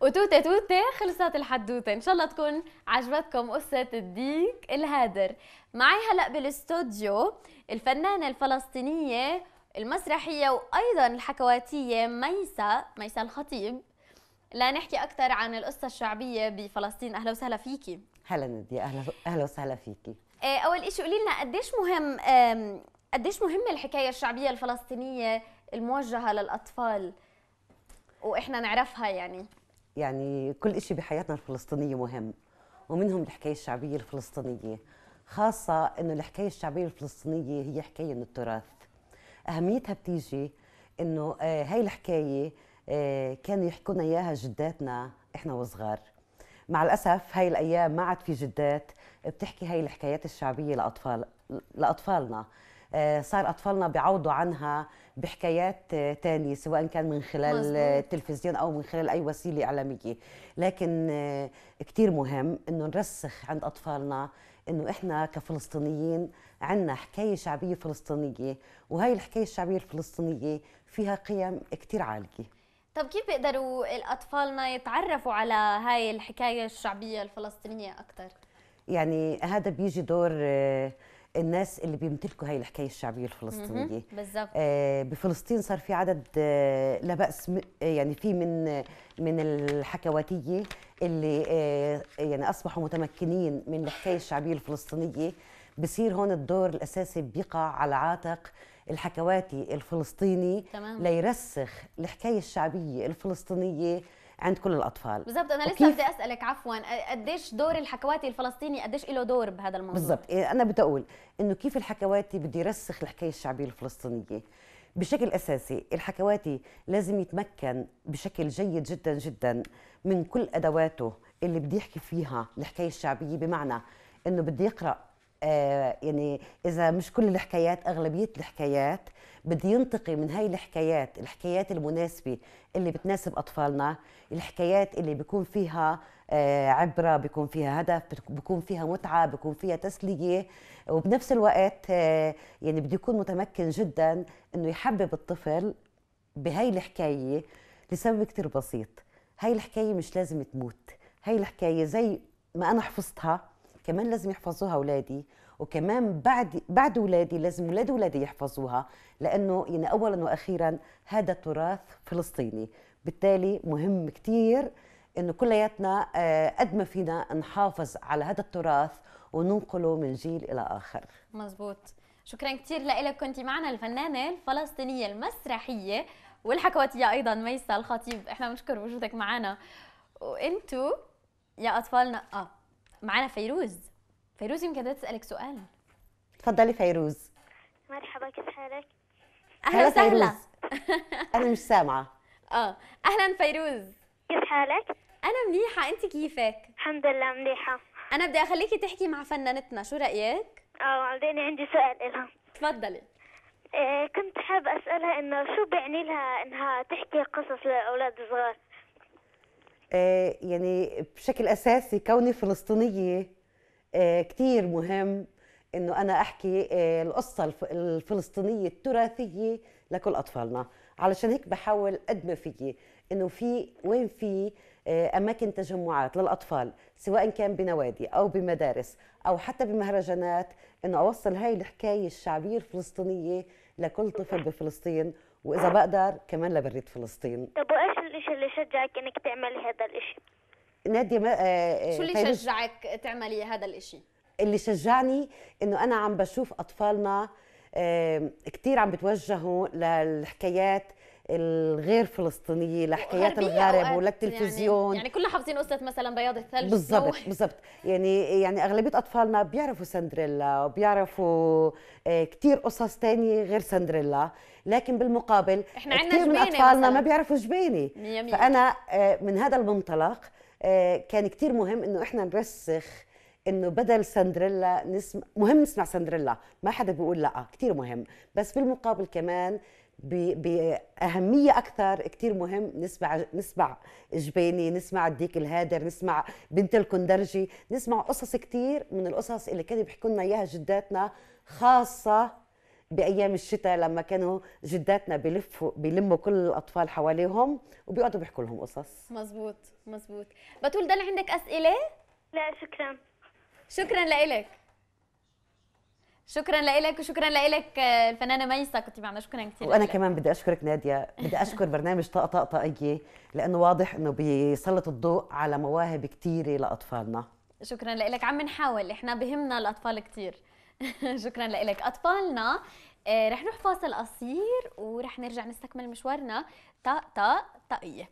وتوتة توتة خلصت الحدوتة. ان شاء الله تكون عجبتكم قصة الديك الهادر. معي هلا بالاستوديو الفنانة الفلسطينية المسرحية وايضا الحكواتية ميسا الخطيب، لنحكي اكثر عن القصة الشعبية بفلسطين. اهلا وسهلا فيكي. هلا ندي، اهلا وسهلا فيكي. اول شيء قولي لنا قديش مهمة الحكاية الشعبية الفلسطينية الموجهة للاطفال واحنا نعرفها يعني كل شيء بحياتنا الفلسطينيه مهم، ومنهم الحكايه الشعبيه الفلسطينيه، خاصه انه الحكايه الشعبيه الفلسطينيه هي حكايه من التراث. اهميتها بتيجي انه هاي الحكايه كانوا يحكوا لنا اياها جداتنا احنا وصغار. مع الاسف هاي الايام ما عاد في جدات بتحكي هاي الحكايات الشعبيه لاطفالنا. صار اطفالنا بيعوضوا عنها بحكايات تانية، سواء كان من خلال التلفزيون او من خلال اي وسيله اعلاميه. لكن كثير مهم انه نرسخ عند اطفالنا انه احنا كفلسطينيين عندنا حكايه شعبيه فلسطينيه، وهي الحكايه الشعبيه الفلسطينيه فيها قيم كثير عاليه. طب كيف بيقدروا الاطفالنا يتعرفوا على هاي الحكايه الشعبيه الفلسطينيه اكثر؟ يعني هذا بيجي دور الناس اللي بيمتلكوا هاي الحكايه الشعبيه الفلسطينيه. بالضبط. بفلسطين صار في عدد لا باس، يعني في من الحكواتيه اللي يعني اصبحوا متمكنين من الحكايه الشعبيه الفلسطينيه. بصير هون الدور الاساسي بيقع على عاتق الحكواتي الفلسطيني تمام. ليرسخ الحكايه الشعبيه الفلسطينيه عند كل الاطفال. بالضبط. انا لسه بدي اسالك عفوا، قديش دور الحكواتي الفلسطيني، قديش له دور بهذا الموضوع؟ بالضبط. انا بدي اقول انه كيف الحكواتي بده يرسخ الحكايه الشعبيه الفلسطينيه بشكل اساسي. الحكواتي لازم يتمكن بشكل جيد جدا جدا من كل ادواته اللي بده يحكي فيها الحكايه الشعبيه، بمعنى انه بده يقرا يعني اذا مش كل الحكايات اغلبيه الحكايات بده ينتقي من هاي الحكايات المناسبه اللي بتناسب اطفالنا، الحكايات اللي بيكون فيها عبره، بيكون فيها هدف، بيكون فيها متعه، بيكون فيها تسليه. وبنفس الوقت يعني بده يكون متمكن جدا انه يحبب الطفل بهاي الحكايه لسبب كتير بسيط. هاي الحكايه مش لازم تموت. هاي الحكايه زي ما انا حفظتها كمان لازم يحفظوها اولادي، وكمان بعد اولادي لازم اولادي يحفظوها، لانه يعني اولا واخيرا هذا تراث فلسطيني. بالتالي مهم كثير انه كلياتنا قد ما فينا نحافظ على هذا التراث وننقله من جيل الى اخر. مزبوط. شكرا كثير لك. كنتي معنا الفنانه الفلسطينيه المسرحيه والحكواتيه ايضا ميسا الخطيب. احنا بنشكر وجودك معنا. وانتو يا اطفالنا معنا فيروز يمكن بدها تسالك سؤال. تفضلي فيروز. مرحبا، كيف حالك؟ اهلا وسهلا. انا مش سامعه. اهلا فيروز، كيف حالك؟ انا منيحه، انت كيفك؟ الحمد لله منيحة. انا بدي اخليكي تحكي مع فنانتنا، شو رايك؟ بعدين عندي سؤال إلها. تفضلي. كنت حابة أسألها إنه شو بيعني لها إنها تحكي قصص لأولاد صغار؟ يعني بشكل أساسي كوني فلسطينية كتير مهم إنه أنا أحكي القصة الفلسطينية التراثية لكل أطفالنا. علشان هيك بحاول قد ما فيي إنه وين في أماكن تجمعات للأطفال، سواء كان بنوادي أو بمدارس أو حتى بمهرجانات، إنه أوصل هاي الحكاية الشعبية الفلسطينية لكل طفل بفلسطين، وإذا بقدر كمان لبرية فلسطين. طب وإيش الإشي اللي شجعك إنك تعملي هذا الإشي؟ نادية شو اللي شجعك تعملي هذا الإشي؟ اللي شجعني إنه أنا عم بشوف أطفالنا كتير عم بتوجهوا للحكايات الغير فلسطينيه، لحكايات الغرب وللتلفزيون. يعني كلنا حافظين قصه مثلا بياض الثلج. بالضبط. يعني اغلبيه اطفالنا بيعرفوا سندريلا وبيعرفوا كثير قصص تانية غير سندريلا، لكن بالمقابل احنا كثير من اطفالنا ما بيعرفوا جبيني. فانا من هذا المنطلق كان كثير مهم انه احنا نرسخ انه بدل سندريلا مهم نسمع سندريلا، ما حدا بيقول لا، كثير مهم، بس بالمقابل كمان بأهمية أكثر كتير مهم نسمع جبيني، نسمع الديك الهادر، نسمع بنت الكندرجي، نسمع قصص كتير من القصص اللي كانوا بيحكوا لنا إياها جداتنا، خاصة بايام الشتاء لما كانوا جداتنا بيلموا كل الاطفال حواليهم وبيقعدوا بيحكوا لهم قصص. مزبوط مزبوط. بتول ضل عندك اسئله؟ لا شكرا. شكرا لك. شكرا لك وشكرا لك الفنانه ميسة، كنت معنا. شكرا كثير. وانا كمان بدي اشكرك ناديه، بدي اشكر برنامج طقطقه طاقيه لانه واضح انه بيسلط الضوء على مواهب كثيره لاطفالنا. شكرا لك. عم نحاول، احنا بهمنا الاطفال كثير. شكرا لك. اطفالنا رح نروح فاصل قصير ورح نرجع نستكمل مشوارنا طقطقه طاقيه.